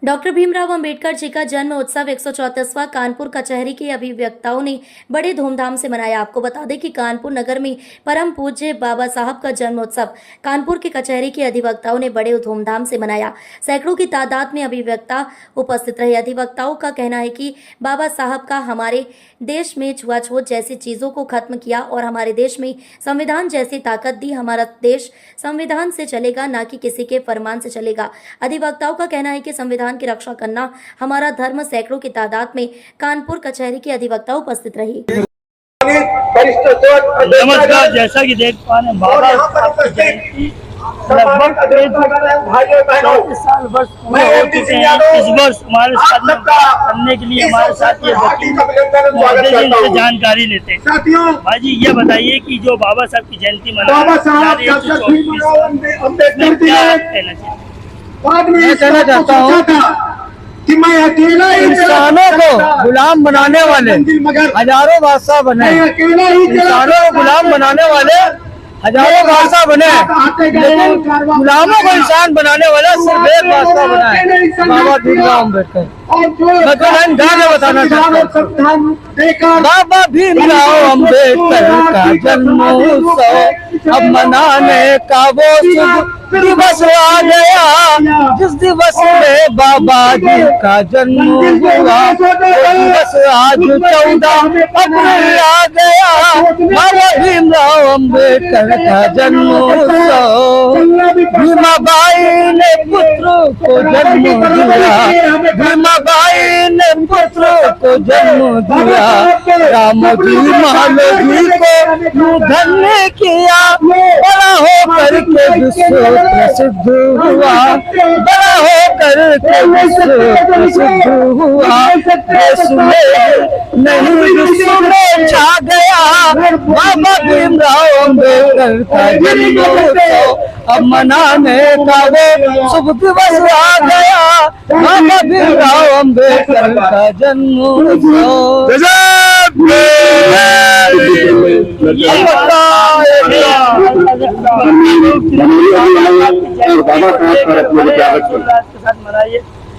Doctor Bhimrao Ambedkar ji का जन्म उत्सव 134वां कानपुर कचहरी के अभिव्यक्ताओं ने बड़े धूमधाम से मनाया। आपको बता दें कि कानपुर नगर में परम पूज्य बाबा साहब का जन्म उत्सव कानपुर के कचहरी के अधिवक्ताओं ने बड़े धूमधाम से मनाया। सैकड़ों की तादाद में अभिव्यक्ता उपस्थित रहे। अधिवक्ताओं का कहना है कि बाबा साहब का हमारे देश में छुआछूत जैसी चीजों को खत्म किया और हमारे देश में संविधान जैसी ताकत दी। हमारा देश संविधान से चलेगा, ना कि किसी के फरमान से चलेगा। अधिवक्ताओं का कहना है कि संविधान की रक्षा करना हमारा धर्म। सैकड़ों की तादाद में कानपुर कचहरी के अधिवक्ता उपस्थित रहे। नमस्कार, जैसा कि देख पा रहे हैं बाबा साहब की जयंती लगभग 34 साल वर्ष पूरे हो चुके हैं। इस वर्ष हमारे साथ करने के लिए हमारे साथ ये वकील से जानकारी लेते हैं। भाई जी ये बताइए कि जो बाबा साहब की जयंती मना रहे हैं, क्या कहना चाहिए? मैं कहना चाहता हूँ कि मैं अकेला इंसानों को गुलाम बनाने वाले हजारों बादशाह बने, इंसानों को गुलाम बनाने वाले हजारों बादशाह बने, लेकिन गुलामों को इंसान बनाने वाला सिर्फ एक बादशाह बना है, बाबा भीमराव अम्बेडकर। मैं तो लाइन गा के बताना चाहता हूँ। बाबा भीमराव अम्बेडकर का जन्मोत्सव अब मनाने का वो शुभ दिवस आ गया, जिस दिवस में बाबा जी का जन्म हुआ, वो दिवस आज 14 अप्रैल आ गया। बाबा भीमराव अम्बेडकर का जन्मोत्सव। भीमाबाई ने पुत्र को जन्म दिया, भीमाबाई ने पुत्र को जन्म दिया। राम जी महालोजी को धन्य किया, बड़ा होकर के विश्व प्रसिद्ध हुआ, बड़ा होकर के विश्व प्रसिद्ध हुआ। देश में नहीं विश्व में छा गया, बाबा भीमराव अम्बेडकर का जन्मोत्सव अब मनाने का वो शुभ दिवस आ गया। बाबा भीमराव अम्बेडकर का जन्मोत्सव।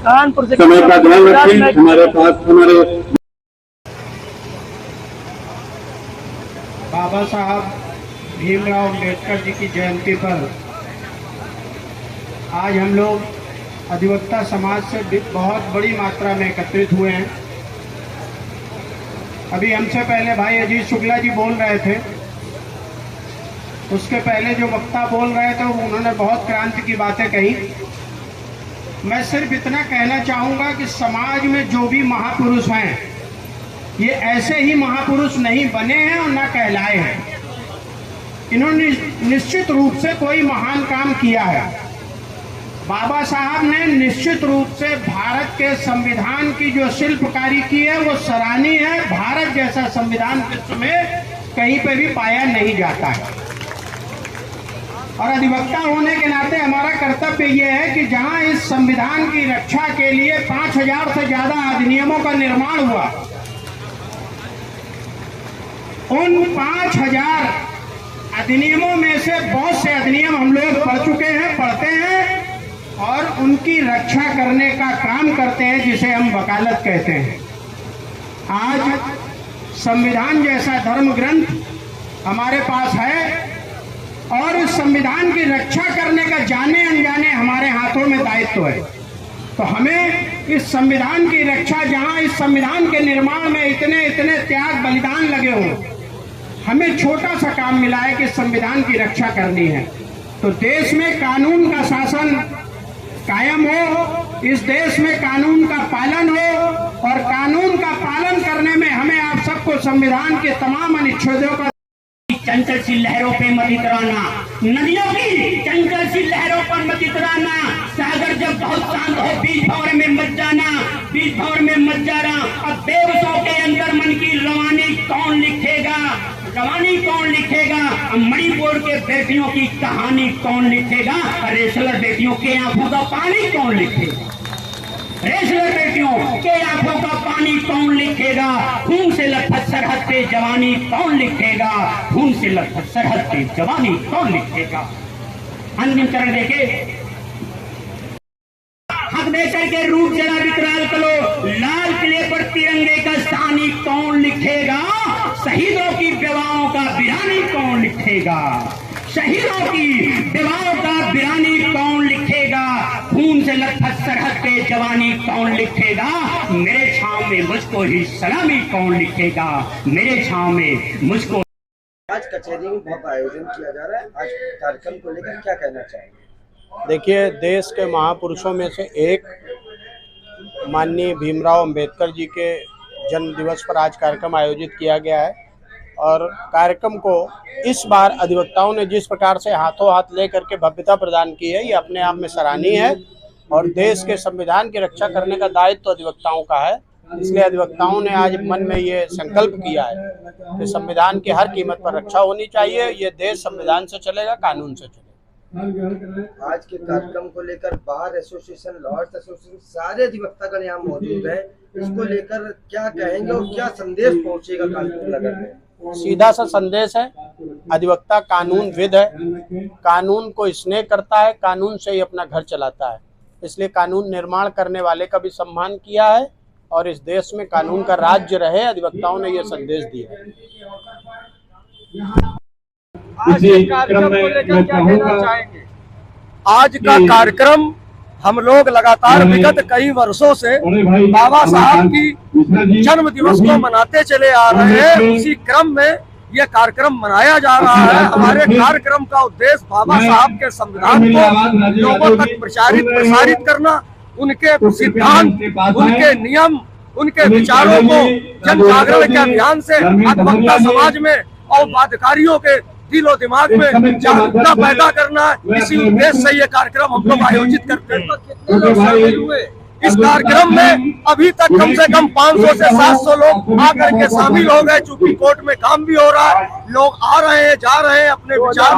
कानपुर से समय का ध्यान रखें। हमारे पास बाबा साहब भीमराव अम्बेडकर जी की जयंती पर आज हम लोग अधिवक्ता समाज से बहुत बड़ी मात्रा में एकत्रित हुए हैं। अभी हमसे पहले भाई अजीत शुक्ला जी बोल रहे थे, उसके पहले जो वक्ता बोल रहे थे उन्होंने बहुत क्रांति की बातें कही। मैं सिर्फ इतना कहना चाहूँगा कि समाज में जो भी महापुरुष हैं, ये ऐसे ही महापुरुष नहीं बने हैं और ना कहलाए हैं। इन्होंने निश्चित रूप से कोई महान काम किया है। बाबा साहब ने निश्चित रूप से भारत के संविधान की जो शिल्पकारी की है वो सराहनीय है। भारत जैसा संविधान विश्व में कहीं पे भी पाया नहीं जाता है। और अधिवक्ता होने के नाते हमारा कर्तव्य ये है कि जहां इस संविधान की रक्षा के लिए 5000 से ज्यादा अधिनियमों का निर्माण हुआ, उन 5000 अधिनियमों में से बहुत से अधिनियम हम लोग पढ़ चुके हैं, पढ़ते हैं और उनकी रक्षा करने का काम करते हैं, जिसे हम वकालत कहते हैं। आज संविधान जैसा धर्म ग्रंथ हमारे पास है और इस संविधान की रक्षा करने का जाने अनजाने हमारे हाथों में दायित्व है। तो हमें इस संविधान की रक्षा, जहां इस संविधान के निर्माण में इतने इतने त्याग बलिदान लगे हों, हमें छोटा सा काम मिला है कि संविधान की रक्षा करनी है। तो देश में कानून का शासन कायम हो, इस देश में कानून का पालन हो और कानून का पालन करने में हमें आप सबको संविधान के तमाम अनुच्छेदों का चंचल सी लहरों पे मत इतराना, नदियों की चंचल सी लहरों पर मत इतराना। सागर जब बहुत शांत हो बीच भंवर में मत जाना, बीच भंवर में मत जाना। अब बेबसों के अंदर मन की रवानी कौन लिखेगा, रवानी कौन लिखेगा? अब मणिपुर के बेटियों की कहानी कौन लिखेगा? रेसलर बेटियों के आंखों का पानी कौन लिखेगा? रेसलर बेटियों के आंखों का पानी कौन लिखेगा? खून से लथपथ सरहद पे जवानी कौन लिखेगा? खून से लथपथ सरहद पे जवानी कौन लिखेगा? अंतिम चरण देखे हक कुरुक्षेत्र के रूप जरा विकराल करो, लाल किले पर तिरंगे का सानी कौन लिखेगा, शहीदों की बेवाओं का बिरानी कौन लिखेगा, शहीदों की बेवाओं का बिरानी कौन लिखेगा, खून से लथपथ सरहद पे जवानी कौन लिखेगा, मेरे छांव में मुझको ही सलामी कौन लिखेगा, मेरे छांव में मुझको। आज कचहरी में बहुत आयोजन किया जा रहा है, आज कार्यक्रम को लेकर क्या कहना चाहेंगे? देखिए, देश के महापुरुषों में से एक माननीय भीमराव अंबेडकर जी के जन्म दिवस पर आज कार्यक्रम आयोजित किया गया है और कार्यक्रम को इस बार अधिवक्ताओं ने जिस प्रकार से हाथों हाथ ले करके भव्यता प्रदान की है, ये अपने आप में सराहनीय है और देश के संविधान की रक्षा करने का दायित्व तो अधिवक्ताओं का है। इसलिए अधिवक्ताओं ने आज मन में ये संकल्प किया है कि संविधान की हर कीमत पर रक्षा होनी चाहिए। ये देश संविधान से चलेगा, कानून से चलेगा। आज के कार्यक्रम को लेकर बार एसोसिएशन, लॉयर्स एसोसिएशन, सारे अधिवक्तागण यहाँ मौजूद है, इसको लेकर क्या कहेंगे और क्या संदेश पहुंचेगा कानपुर नगर में? सीधा सा संदेश है, अधिवक्ता कानूनविद है, कानून को स्नेह करता है, कानून से ही अपना घर चलाता है। इसलिए कानून निर्माण करने वाले का भी सम्मान किया है और इस देश में कानून का राज्य रहे, अधिवक्ताओं ने यह संदेश दिया है। आज के कार्यक्रम को लेकर क्या कहना चाहेंगे? आज का कार्यक्रम हम लोग लगातार विगत कई वर्षों से बाबा साहब की जन्म दिवस को मनाते चले आ रहे हैं। उसी क्रम में यह कार्यक्रम मनाया जा रहा है। हमारे कार्यक्रम का उद्देश्य बाबा साहब के संविधान को लोगों तक प्रसारित करना, उनके सिद्धांत, उनके नियम, उनके विचारों को जन जागरण के अभियान से अधिवक्ता समाज में और बाध्यकारियों के दिलो दिमाग में जागरूकता पैदा करना है। इसी उद्देश्य से ये कार्यक्रम हम लोग आयोजित करते हैं। कितने लोग शामिल हुए इस कार्यक्रम में? अभी तक कम से कम 500 से 700 लोग आकर के शामिल हो गए। चूंकि कोर्ट में काम भी हो रहा है, लोग आ रहे हैं, जा रहे हैं, अपने विचार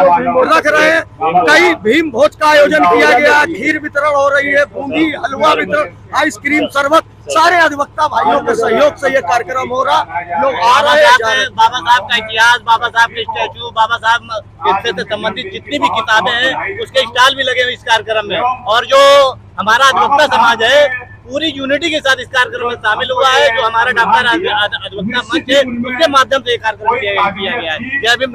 रख रहे हैं। कई भीम भोज का आयोजन किया गया, खीर वितरण हो रही है, बूंदी हलवा वितरण, आइसक्रीम, शरबत, सारे अधिवक्ता भाइयों के सहयोग से ये कार्यक्रम हो रहा। लोग आ रहे हैं। बाबा साहब का इतिहास, बाबा साहब के स्टैचू, बाबा साहब से संबंधित जितनी भी किताबें हैं उसके स्टॉल भी लगे हुए इस कार्यक्रम में। और जो हमारा अधिवक्ता समाज है पूरी यूनिटी के साथ इस कार्यक्रम में शामिल हुआ है। जो हमारा डॉक्टर अधिवक्ता मंच है उसके माध्यम से ये कार्यक्रम किया गया है। जय भीम।